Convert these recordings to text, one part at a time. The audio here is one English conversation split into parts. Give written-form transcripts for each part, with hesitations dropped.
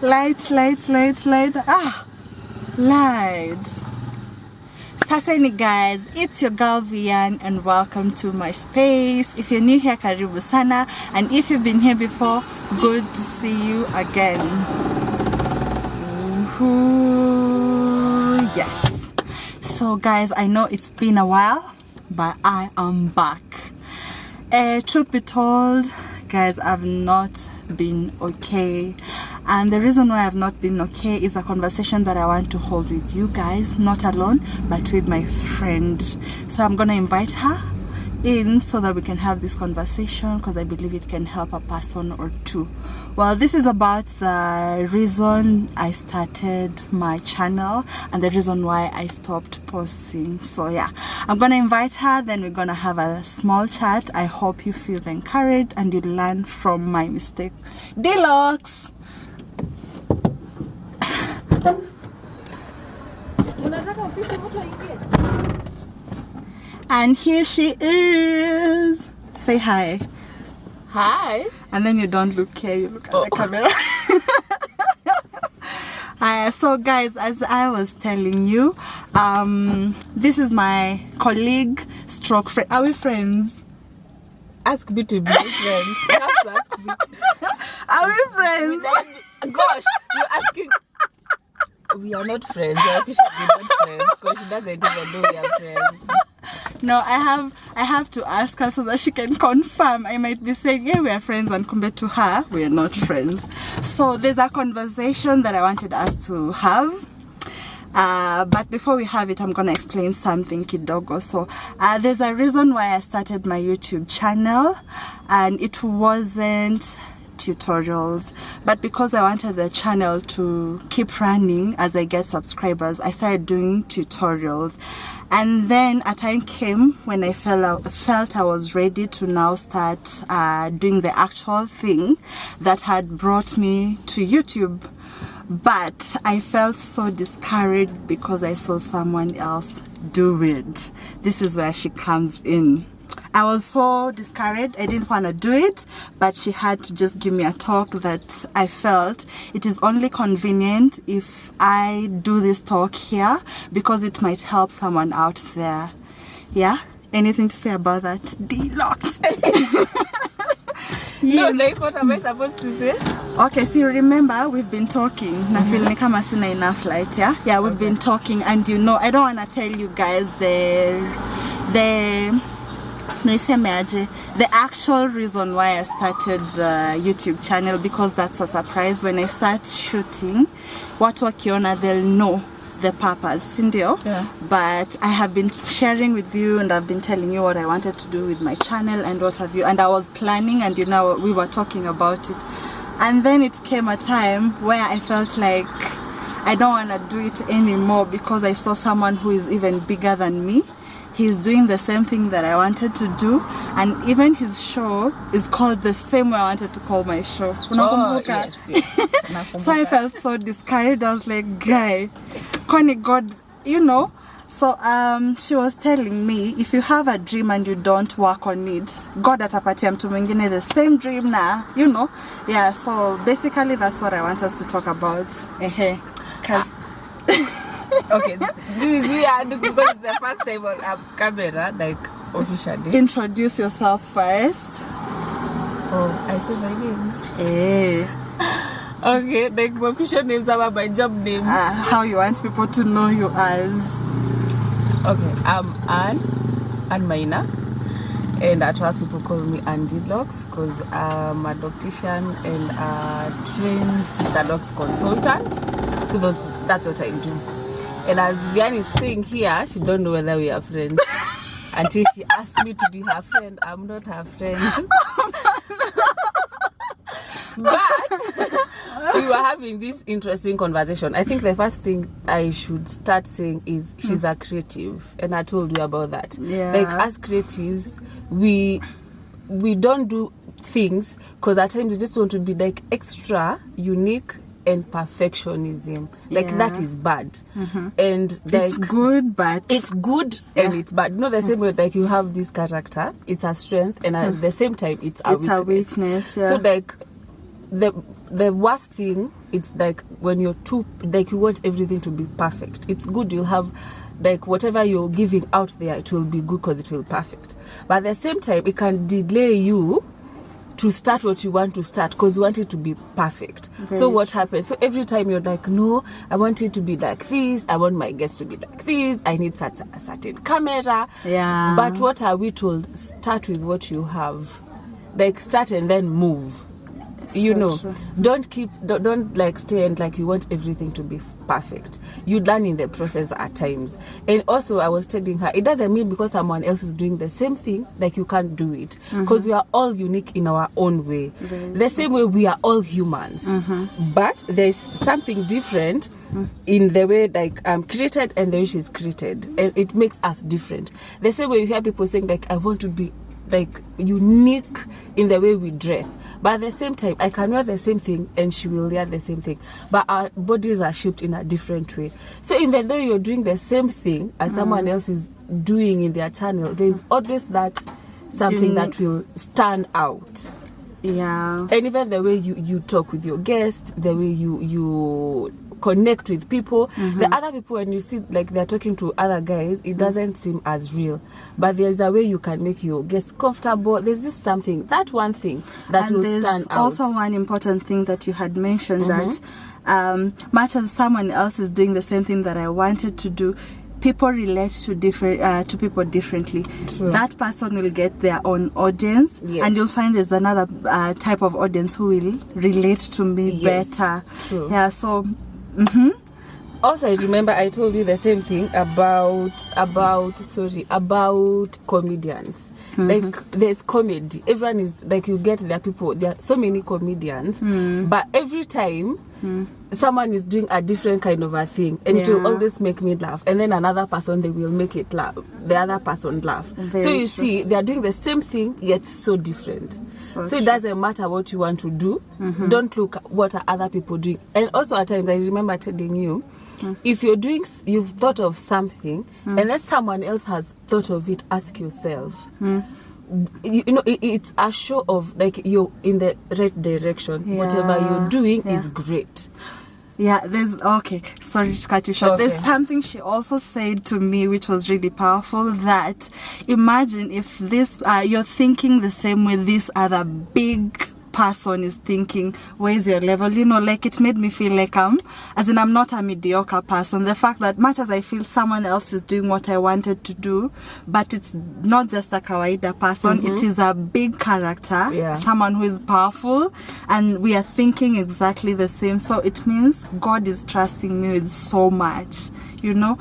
Light. Light. Saseni guys, it's your girl Vian and welcome to my space. If you're new here, karibu sana, and if you've been here before, good to see you again. Yes. So guys, I know it's been a while, but I am back. Truth be told, guys, I've not been okay, and the reason why I've not been okay is a conversation that I want to hold with you guys, not alone but with my friend. So I'm gonna invite her in so that we can have this conversation, because I believe it can help a person or two. Well, this is about the reason I started my channel and the reason why I stopped posting. So yeah, I'm gonna invite her, then we're gonna have a small chat. I hope you feel encouraged and you learn from my mistake. Deluxe. And here she is. Say hi. Hi. And then you don't look here, you look at the camera. So guys, as I was telling you, this is my colleague stroke friend. Are we friends? Ask me to be friends. You have to ask me. Are we friends? Gosh, you're asking. We are not friends. We are officially not friends because she doesn't even know we are friends. No, I have to ask her so that she can confirm. I might be saying, yeah, we are friends, and compared to her, we are not friends. So there's a conversation that I wanted us to have. But before we have it, I'm gonna explain something kidogo. So there's a reason why I started my YouTube channel, and it wasn't tutorials, but because I wanted the channel to keep running as I get subscribers, I started doing tutorials. And then a time came when I felt I was ready to now start doing the actual thing that had brought me to YouTube. But I felt so discouraged because I saw someone else do it. This is where she comes in. I was so discouraged, I didn't want to do it, but she had to just give me a talk that I felt it is only convenient if I do this talk here because it might help someone out there. Yeah? Anything to say about that? Deluxe. No, like what am I supposed to say? Okay, so remember we've been talking. Na feel like I'm sina enough light, yeah? Yeah, we've been talking, and you know, I don't want to tell you guys the actual reason why I started the YouTube channel, because that's a surprise. When I start shooting, watu wakiona, they'll know the purpose, sindio? Yeah. But I have been sharing with you, and I've been telling you what I wanted to do with my channel and what have you, and I was planning, and you know, we were talking about it. And then it came a time where I felt like I don't want to do it anymore because I saw someone who is even bigger than me. He's doing the same thing that I wanted to do, and even his show is called the same way I wanted to call my show. Oh, yes. So I felt so discouraged. I was like, guy, Connie, God, you know. So she was telling me, if you have a dream and you don't work on it, God atapatia mtu mwingine the same dream na, you know. Yeah, so basically that's what I want us to talk about. Okay, this is weird because it's the first time on camera, like officially. Introduce yourself first. Oh, I say my names. Hey. Okay, like my official names are my job names. How you want people to know you as? Okay, I'm Anne Maina, and at work people call me Andy Locks because I'm a doctician and a trained sister docs consultant. So that's what I do. And as Vian is saying here, she don't know whether we are friends. Until she asked me to be her friend, I'm not her friend. But we were having this interesting conversation. I think the first thing I should start saying is she's a creative, and I told you about that. Yeah. Like as creatives, we don't do things because at times we just want to be like extra unique and perfectionism. Like that is bad. And like, it's good, but it's good and it's bad. Not the same way like you have this character, it's a strength, and at the same time it's a weakness. Yeah. So like the worst thing it's like when you're too, like you want everything to be perfect. It's good you'll have, like whatever you're giving out there, it will be good because it will be perfect. But at the same time, it can delay you to start what you want to start because you want it to be perfect. So what happens? So every time you're like, no, I want it to be like this. I want my guests to be like this. I need such a certain camera. Yeah. But what are we told? Start with what you have. Like start and then move. You know, true. don't like stay and like you want everything to be perfect. You learn in the process at times. And also I was telling her, it doesn't mean because someone else is doing the same thing like you can't do it, because we are all unique in our own way. The same way we are all humans, but there's something different in the way like I'm created and the way she's created, and it makes us different. The same way you hear people saying like, I want to be like unique in the way we dress, but at the same time I can wear the same thing and she will wear the same thing, but our bodies are shaped in a different way. So even though you're doing the same thing as someone else is doing in their channel, there's always that something that will stand out. Yeah. And even the way you talk with your guests, the way you connect with people, the other people, when you see like they're talking to other guys, it doesn't seem as real, but there's a way you can make your guests comfortable. There's just something, that one thing that And will there's stand out. also one important thing that you had mentioned, that much as someone else is doing the same thing that I wanted to do, people relate to people differently. True. That person will get their own audience, and you'll find there's another type of audience who will relate to me better. True. Yeah. So. Also, I remember I told you the same thing about comedians. Like there's comedy. Everyone is like, you get there people. There are so many comedians, but every time someone is doing a different kind of a thing, and it will always make me laugh. And then another person, they will make it laugh. The other person laugh. Very so you true. see, they are doing the same thing yet so different. So true. it doesn't matter what you want to do. Don't look at what are other people doing. And also at times I remember telling you, if you've thought of something and then someone else has thought of it, ask yourself. You know, it's a show of like you're in the right direction. Whatever you're doing is great. Yeah, sorry to cut you short. Okay. There's something she also said to me which was really powerful, that imagine if this you're thinking the same way this other big person is thinking, where's your level? You know, like it made me feel like I'm not a mediocre person. The fact that much as I feel someone else is doing what I wanted to do, but it's not just a kawaida person, it is a big character, someone who is powerful, and we are thinking exactly the same. So it means God is trusting me with so much. You know,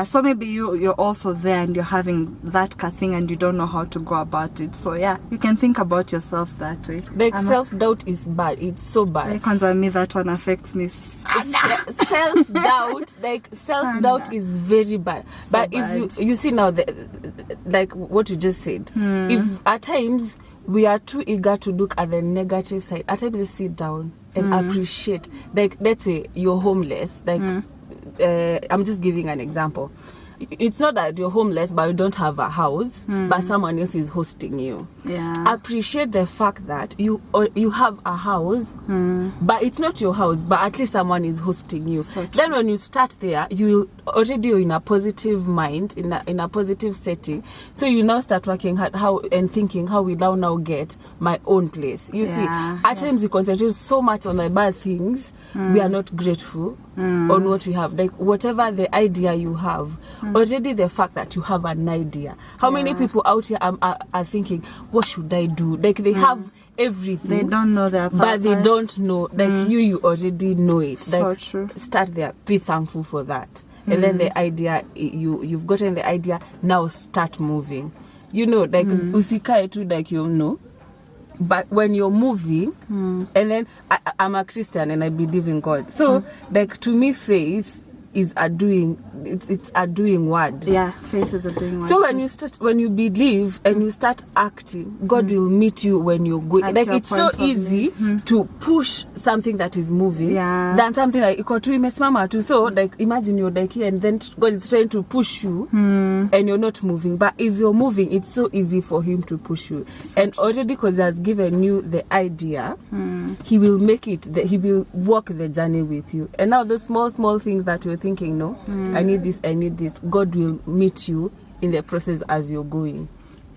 so maybe you're also there and you're having that thing and you don't know how to go about it. So you can think about yourself that way. Like self-doubt is bad. It's so bad. Like on me, that one affects me. Self-doubt is very bad. So but bad. If you see now, like what you just said, if at times we are too eager to look at the negative side, at times just sit down and appreciate. Like let's say you're homeless, like. I'm just giving an example. It's not that you're homeless but you don't have a house, but someone else is hosting you. Appreciate the fact that you have a house, but it's not your house, but at least someone is hosting you. So then when you start there, you already are in a positive mind, in a positive setting. So you now start working hard and thinking, how will I now get my own place? You see, at times we concentrate so much on the bad things, we are not grateful on what we have. Like whatever the idea you have, already the fact that you have an idea. How many people out here are thinking, what should I do? Like they have everything. They don't know their purpose. But they don't know. Like you already know it. So like true. Start there. Be thankful for that. And then the idea, you've gotten the idea, now start moving. You know, like usikae tu, like you know. But when you're moving, and then I'm a Christian and I believe in God. So like to me, faith is a doing. It's a doing word. Yeah, faith is a doing word. So when you believe and you start acting, God will meet you when you're going. At like your it's so point of easy to push something that is moving Yeah. than something like iko tu imesimama tu. So like imagine you're like here and then God is trying to push you and you're not moving. But if you're moving, it's so easy for him to push you. So and already because he has given you the idea, he will make it, he will walk the journey with you. And now the small things that you're thinking, no, I need this, God will meet you in the process as you're going.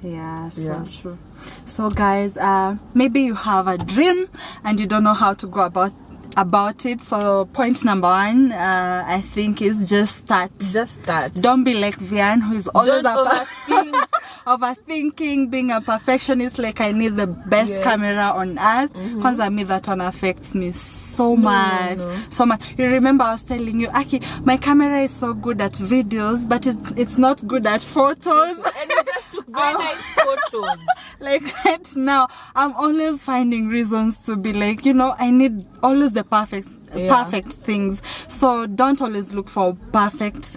Yeah, so true. So guys, maybe you have a dream and you don't know how to go about it. So point number 1, I think, is just start. Don't be like Vian, who is always overthinking, being a perfectionist, like I need the best camera on earth. Kwanza me, that one affects me so much. So much. You remember I was telling you, Aki, my camera is so good at videos, but it's not good at photos. And you just took very nice photos. Like right now, I'm always finding reasons to be like, I need always the perfect things. So don't always look for perfect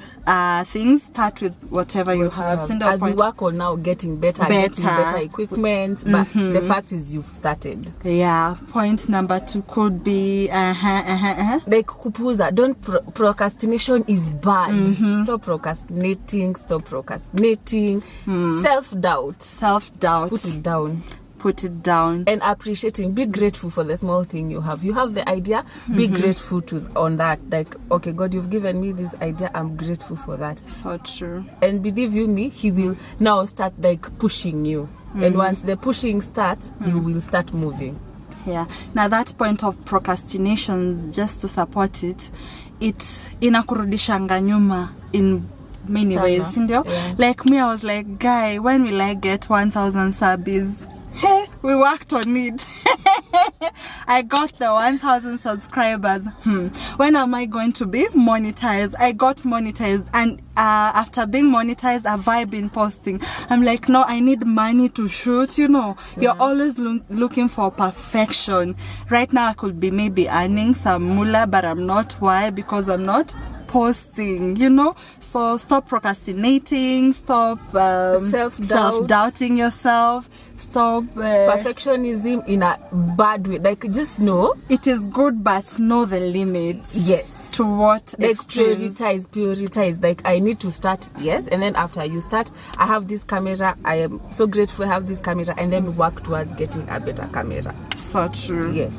things. Start with whatever you have. As you work on now getting better equipment, but the fact is you've started. Yeah. Point number 2 could be like kupuza. Don't procrastination is bad. Stop procrastinating. Self-doubt. Put it down. And appreciating. Be grateful for the small thing you have. You have the idea, be grateful on that. Like, okay, God, you've given me this idea, I'm grateful for that. So true. And believe you me, he will now start like pushing you. And once the pushing starts, you will start moving. Yeah. Now that point of procrastination, just to support it inakurudishanga nyuma in many ways, sindio? Yeah. Like me, I was like, guy, when will I get 1,000 subs? Hey, we worked on it. I got the 1,000 subscribers. When am I going to be monetized? I got monetized, and after being monetized, have I been posting? I'm like, no, I need money to shoot. You're always looking for perfection. Right now, I could be maybe earning some moolah, but I'm not. Why? Because I'm not posting, so stop procrastinating, stop self-doubting yourself, stop perfectionism in a bad way. Like, just know it is good, but know the limits. Yes. To what extremes? Prioritize. Like, I need to start, yes, and then after you start, I have this camera, I am so grateful I have this camera, and then work towards getting a better camera. So true. Yes.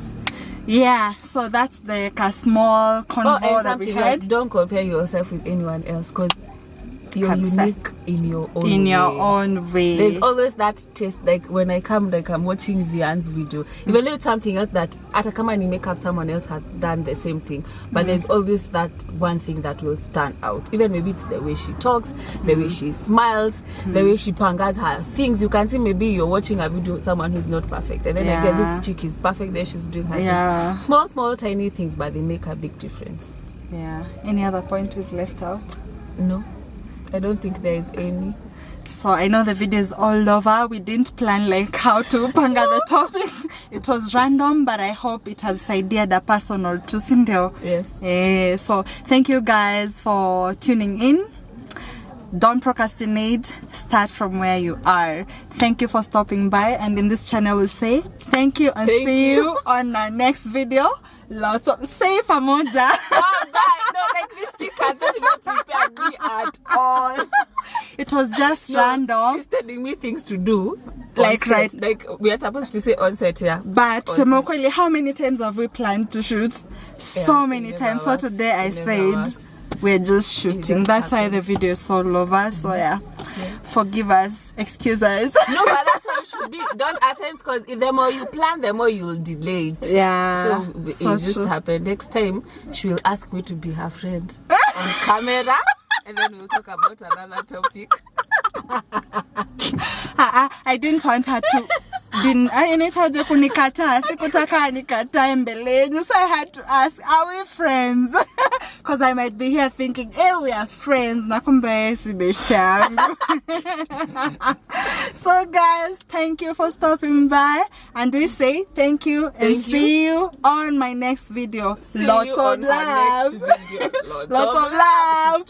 Yeah, so that's like a small convo that we had. Else, don't compare yourself with anyone else, because you're unique in your own way. There's always that taste. Like when I come, like I'm watching Vian's video, even though it's something else that at a company makeup someone else has done the same thing, but there's always that one thing that will stand out. Even maybe it's the way she talks, the way she smiles, the way she pangas her things. You can see maybe you're watching a video with someone who's not perfect, and then again this chick is perfect, there she's doing her things. Small tiny things, but they make a big difference. Yeah. Any other point we've left out? No, I don't think there is any. So I know the video is all over. We didn't plan like how to panga the topics. It was random, but I hope it has ideaed a person or two. Yes. So thank you guys for tuning in. Don't procrastinate. Start from where you are. Thank you for stopping by. And in this channel, we'll say thank you and see you on our next video. Lots of say pamoja. Oh God, no, like this chick has not even prepared me at all. It was just random. She's telling me things to do. Like right, like we are supposed to say on set here. But Semokweli, how many times have we planned to shoot? So many times. So today I said we're just shooting. That's why the video is so over. So yeah. Forgive us, excuse us. No, but that's how it should be. Don't attempt, because the more you plan, the more you'll delay it. Yeah. So it just happened. Next time, she will ask me to be her friend on camera, and then we'll talk about another topic. I didn't want her to. Anahitaji kunikataa, sikutaka nikatae mbele yenu, so I had to ask, are we friends? Because I might be here thinking, hey, we are friends, na kumbe si beshte yangu. So guys, thank you for stopping by, and we say thank you and see you on my next video. Lots of love. Lots of love.